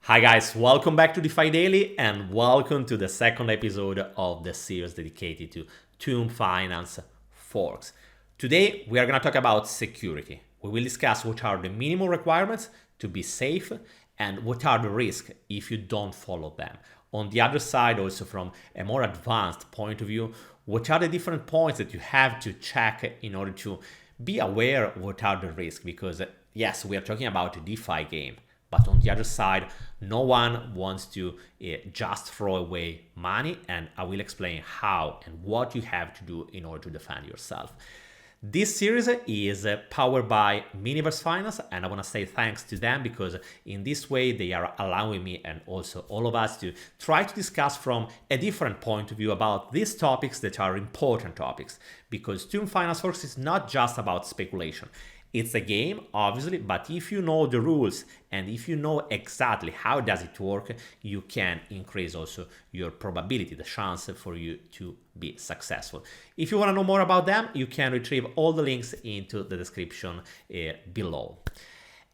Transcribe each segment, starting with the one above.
Hi guys, welcome back to DeFi Daily and welcome to the second episode of the series dedicated to Tomb Finance forks. Today we are going to talk about security. We will discuss what are the minimum requirements to be safe and what are the risks if you don't follow them. On the other side, also from a more advanced point of view, what are the different points that you have to check in order to be aware of what are the risks, because yes, we are talking about a DeFi game. But on the other side, no one wants to just throw away money, and I will explain how and what you have to do in order to defend yourself. This series is powered by Miniverse Finance, and I want to say thanks to them because in this way they are allowing me and also all of us to try to discuss from a different point of view about these topics that are important topics, because Tomb Finance Forks is not just about speculation. It's a game, obviously, but if you know the rules and if you know exactly how does it work, you can increase also your probability, the chance for you to be successful. If you want to know more about them, you can retrieve all the links into the description below.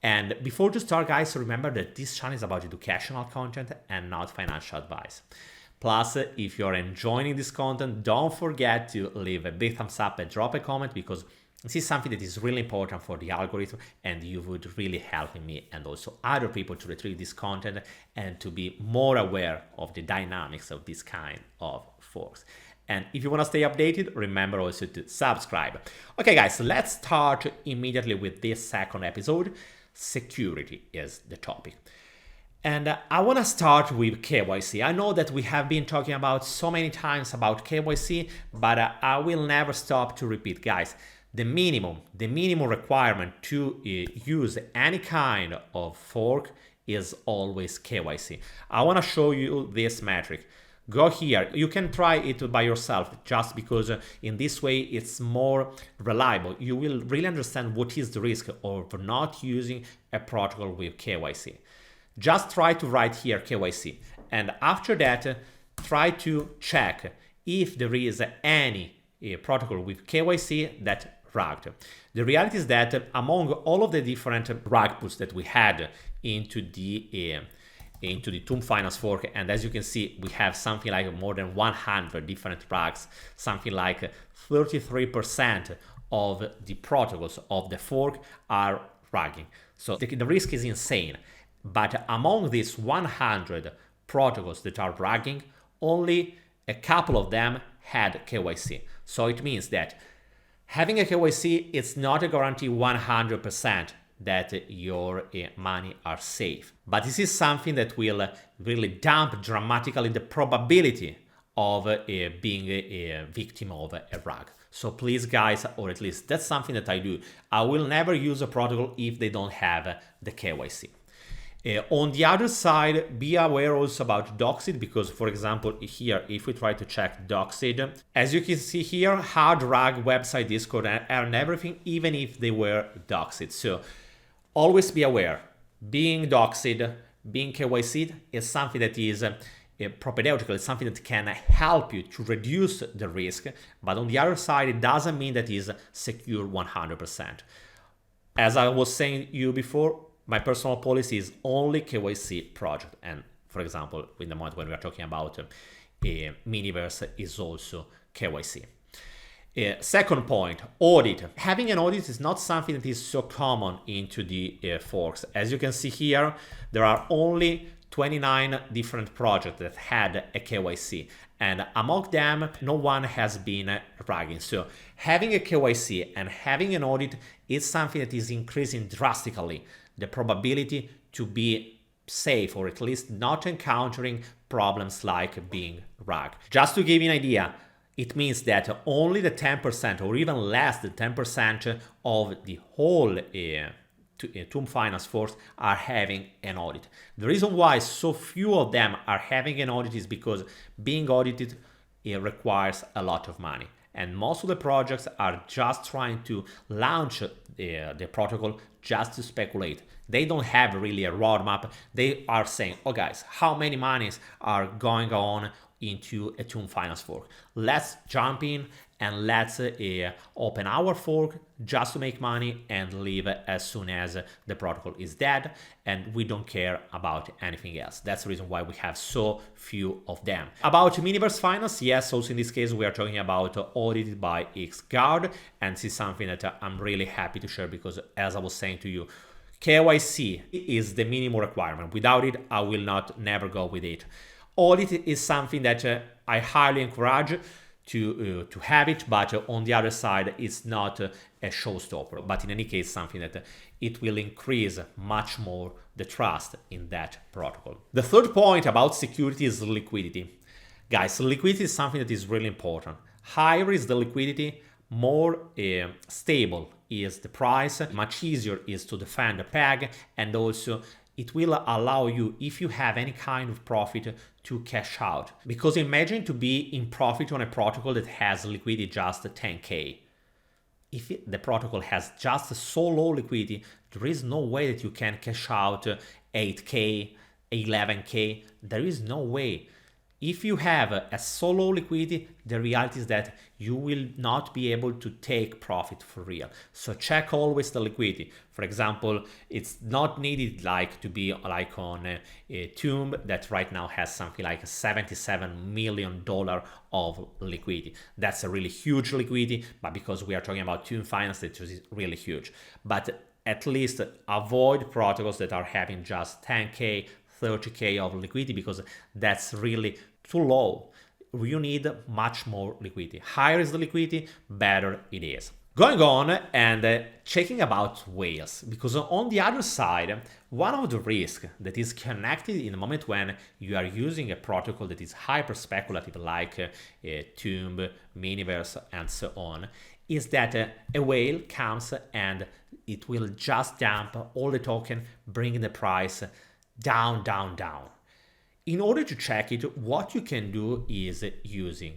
And before to start, guys, remember that this channel is about educational content and not financial advice. Plus, if you're enjoying this content, don't forget to leave a big thumbs up and drop a comment, because this is something that is really important for the algorithm, and you would really help me and also other people to retrieve this content and to be more aware of the dynamics of this kind of forks. And if you want to stay updated, remember also to subscribe. Okay, guys, let's start immediately with this second episode. Security is the topic. And I want to start with KYC. I know that we have been talking about so many times about KYC, but I will never stop to repeat, guys. The minimum requirement to use any kind of fork is always KYC. I want to show you this metric. Go here. You can try it by yourself, just because in this way it's more reliable. You will really understand what is the risk of not using a protocol with KYC. Just try to write here KYC, and after that try to check if there is any protocol with KYC that rugged. The reality is that among all of the different Rugpools that we had into the Tomb Finance fork, and as you can see, we have something like more than 100 different rugs, something like 33% of the protocols of the fork are rugging. So the risk is insane. But among these 100 protocols that are rugging, only a couple of them had KYC. So it means that having a KYC, it's not a guarantee 100% that your money are safe. But this is something that will really dump dramatically the probability of being a victim of a rug. So please, guys, or at least that's something that I do. I will never use a protocol if they don't have the KYC. On the other side, be aware also about Doxed, because, for example, here, if we try to check Doxed, as you can see here, hard rug, website, Discord, and everything, even if they were Doxed. So always be aware. Being Doxed, being KYC'd is something that is propedeutical. It's something that can help you to reduce the risk. But on the other side, it doesn't mean that it is secure 100%. As I was saying to you before, my personal policy is only KYC project. And for example, in the moment when we are talking about Miniverse is also KYC. Second point, audit. Having an audit is not something that is so common into the forks. As you can see here, there are only 29 different projects that had a KYC, and among them, no one has been rugging. So having a KYC and having an audit is something that is increasing drastically the probability to be safe, or at least not encountering problems like being rugged. Just to give you an idea, it means that only the 10% or even less than 10% of the whole Tomb Finance forks are having an audit. The reason why so few of them are having an audit is because being audited requires a lot of money. And most of the projects are just trying to launch the protocol just to speculate. They don't have really a roadmap. They are saying, oh guys, how many monies are going on into a Tomb Finance fork? Let's jump in and let's open our fork just to make money and leave as soon as the protocol is dead, and we don't care about anything else. That's the reason why we have so few of them. About Miniverse Finance, yes, also in this case we are talking about Audited by XGuard, and this is something that I'm really happy to share because, as I was saying to you, KYC is the minimum requirement. Without it, I will never go with it. Audit is something that I highly encourage to have it, but on the other side, it's not a showstopper. But in any case, something that it will increase much more the trust in that protocol. The third point about security is liquidity. Guys, liquidity is something that is really important. Higher is the liquidity, more stable is the price, much easier is to defend the peg, and also it will allow you, if you have any kind of profit, to cash out. Because imagine to be in profit on a protocol that has liquidity just 10K. If the protocol has just so low liquidity, there is no way that you can cash out 8K, 11K. There is no way. If you have a so low liquidity, the reality is that you will not be able to take profit for real. So check always the liquidity. For example, it's not needed to be like on a Tomb that right now has something like $77 million of liquidity. That's a really huge liquidity, but because we are talking about Tomb Finance, it is really huge. But at least avoid protocols that are having just 10K, 30K of liquidity, because that's really too low. You need much more liquidity. Higher is the liquidity, better it is. Going on and checking about whales, because on the other side, one of the risks that is connected in the moment when you are using a protocol that is hyper speculative like Tomb, Miniverse, and so on, is that a whale comes and it will just dump all the token, bringing the price down, down, down. In order to check it, what you can do is using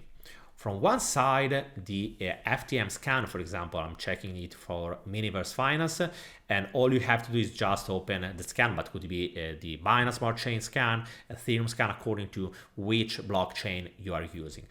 from one side the FTM scan. For example, I'm checking it for Miniverse Finance, and all you have to do is just open the scan, but could be the Binance Smart Chain scan, Ethereum scan, according to which blockchain you are using.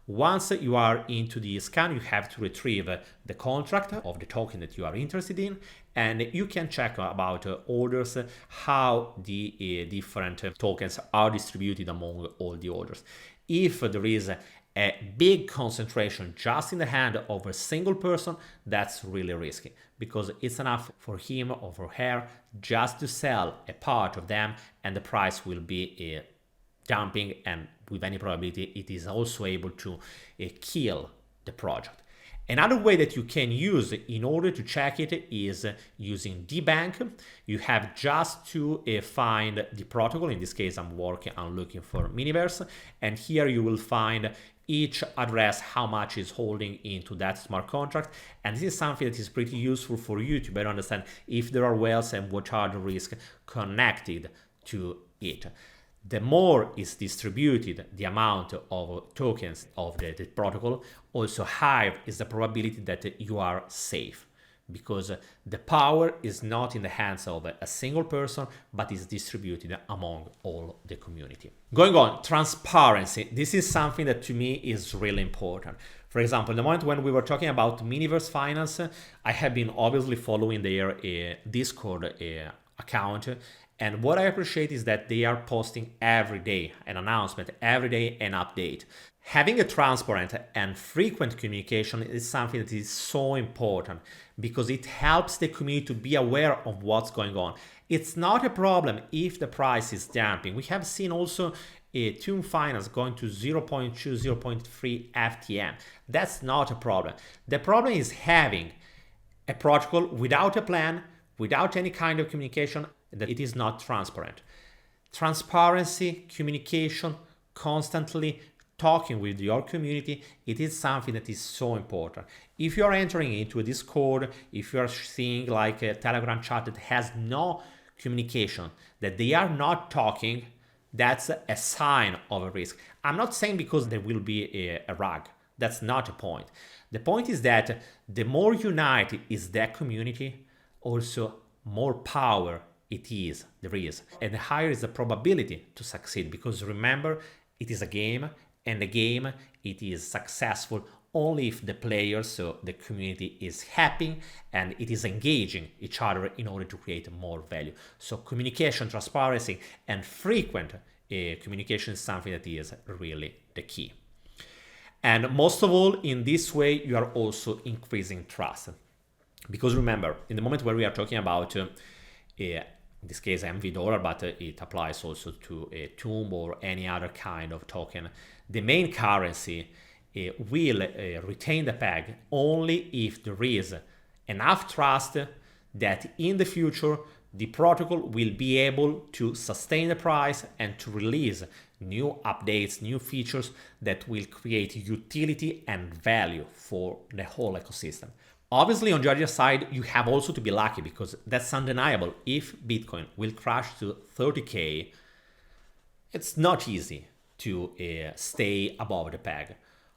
Once you are into the scan, you have to retrieve the contract of the token that you are interested in, and you can check about orders, how the different tokens are distributed among all the orders. If there is a big concentration just in the hand of a single person, that's really risky, because it's enough for him or for her just to sell a part of them, and the price will be dumping, and with any probability it is also able to kill the project. Another way that you can use in order to check it is using Debank. You have just to find the protocol. In this case, I'm looking for Miniverse, and here you will find each address, how much is holding into that smart contract. And this is something that is pretty useful for you to better understand if there are whales and what are the risks connected to it. The more is distributed the amount of tokens of the protocol, also higher is the probability that you are safe, because the power is not in the hands of a single person, but is distributed among all the community. Going on, transparency. This is something that to me is really important. For example, the moment when we were talking about Miniverse Finance, I have been obviously following their Discord account. And what I appreciate is that they are posting every day an announcement, every day an update. Having a transparent and frequent communication is something that is so important, because it helps the community to be aware of what's going on. It's not a problem if the price is dumping. We have seen also Tomb Finance going to 0.2, 0.3 FTM. That's not a problem. The problem is having a protocol without a plan, without any kind of communication, that it is not transparent. Transparency, communication, constantly talking with your community, it is something that is so important. If you are entering into a Discord, if you are seeing like a Telegram chat that has no communication, that they are not talking, that's a sign of a risk. I'm not saying because there will be a rug. That's not the point. The point is that the more united is that community, also more power there is, and the higher is the probability to succeed, because remember, it is a game, and the game, it is successful only if the players, so the community, is happy and it is engaging each other in order to create more value. So communication, transparency, and frequent communication is something that is really the key. And most of all, in this way, you are also increasing trust. Because remember, in the moment where we are talking about, in this case, MV dollar, but it applies also to a TOOM or any other kind of token, the main currency will retain the peg only if there is enough trust that in the future the protocol will be able to sustain the price and to release new updates, new features that will create utility and value for the whole ecosystem. Obviously, on the other side, you have also to be lucky, because that's undeniable. If Bitcoin will crash to 30K, it's not easy to stay above the peg.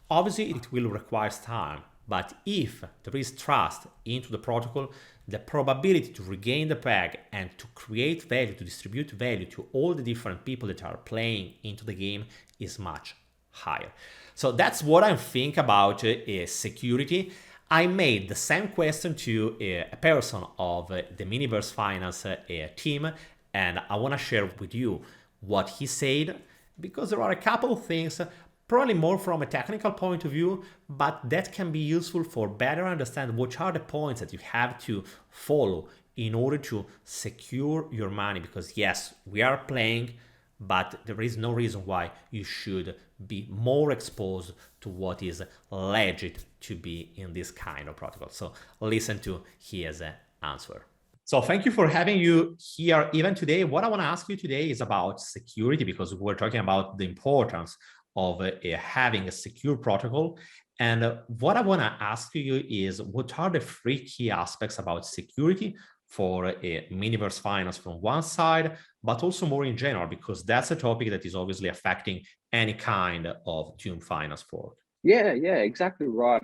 Obviously, it will require time, but if there is trust into the protocol, the probability to regain the peg and to create value, to distribute value to all the different people that are playing into the game is much higher. So that's what I think about security. I made the same question to a person of the Miniverse Finance team, and I want to share with you what he said, because there are a couple of things, probably more from a technical point of view, but that can be useful for better understand what are the points that you have to follow in order to secure your money. Because yes, we are playing, but there is no reason why you should be more exposed to what is legit to be in this kind of protocol. So listen to his answer. So thank you for having you here even today. What I want to ask you today is about security, because we're talking about the importance of having a secure protocol. And what I want to ask you is, what are the three key aspects about security for a Miniverse Finance from one side, but also more in general, because that's a topic that is obviously affecting any kind of TOOM finance fork. Yeah, exactly right.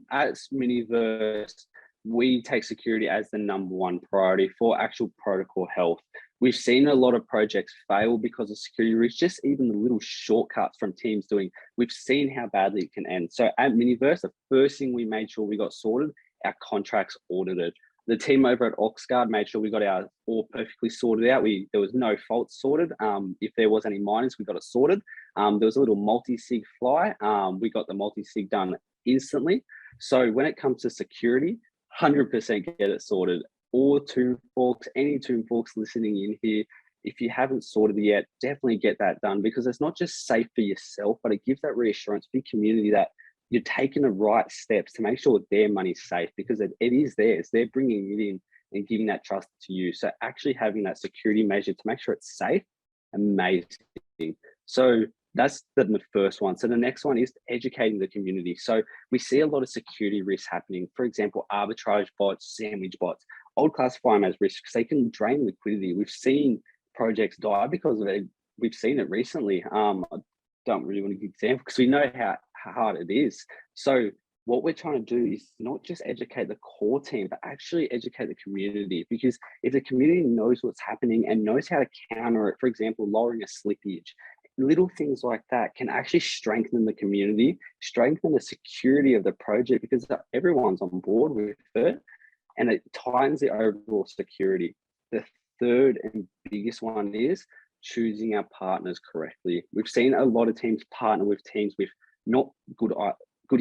At Miniverse, we take security as the number one priority for actual protocol health. We've seen a lot of projects fail because of security risks, just even the little shortcuts from teams doing. We've seen how badly it can end. So at Miniverse, the first thing we made sure we got sorted, our contracts audited. The team over at Oxguard made sure we got our all perfectly sorted out. There was no faults sorted. If there was any minors, we got it sorted. There was a little multi-sig fly. We got the multi-sig done instantly. So when it comes to security, 100% get it sorted. All TOOM forks, any TOOM forks listening in here, if you haven't sorted it yet, definitely get that done, because it's not just safe for yourself, but it gives that reassurance for your community that you're taking the right steps to make sure their money's safe, because it is theirs. They're bringing it in and giving that trust to you. So actually having that security measure to make sure it's safe, amazing. So that's the first one. So the next one is educating the community. So we see a lot of security risks happening. For example, arbitrage bots, sandwich bots. Old classify them as risks. They can drain liquidity. We've seen projects die because of it. We've seen it recently. I don't really want to give example because we know how hard it is. So what we're trying to do is not just educate the core team, but actually educate the community. Because if the community knows what's happening and knows how to counter it, for example, lowering a slippage, little things like that can actually strengthen the community, strengthen the security of the project, because everyone's on board with it, and it tightens the overall security. The third and biggest one is choosing our partners correctly. We've seen a lot of teams partner with teams with not good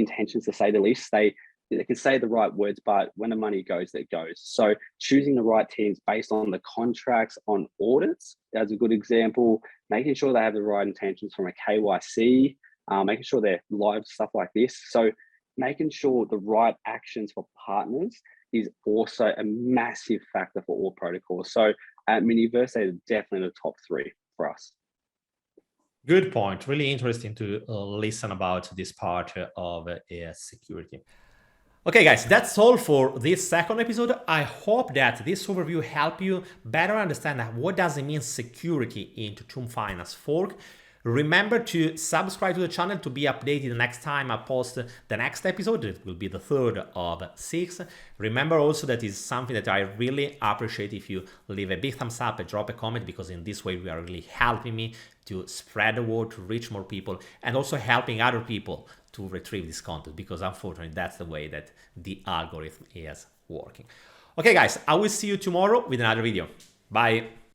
intentions, to say the least. They can say the right words, but when the money goes, it goes. So choosing the right teams based on the contracts, on audits, that's a good example. Making sure they have the right intentions from a KYC, making sure they're live, stuff like this. So making sure the right actions for partners is also a massive factor for all protocols. So at Miniverse, they're definitely the top three for us. Good point. Really interesting to listen about this part of security. Okay, guys, that's all for this second episode. I hope that this overview helped you better understand what does it mean security into TOOM Finance fork. Remember to subscribe to the channel to be updated the next time I post the next episode. It will be the third of 6. Remember also that is something that I really appreciate if you leave a big thumbs up and drop a comment, because in this way you are really helping me to spread the word, to reach more people, and also helping other people to retrieve this content, because unfortunately that's the way that the algorithm is working. Okay guys, I will see you tomorrow with another video. Bye.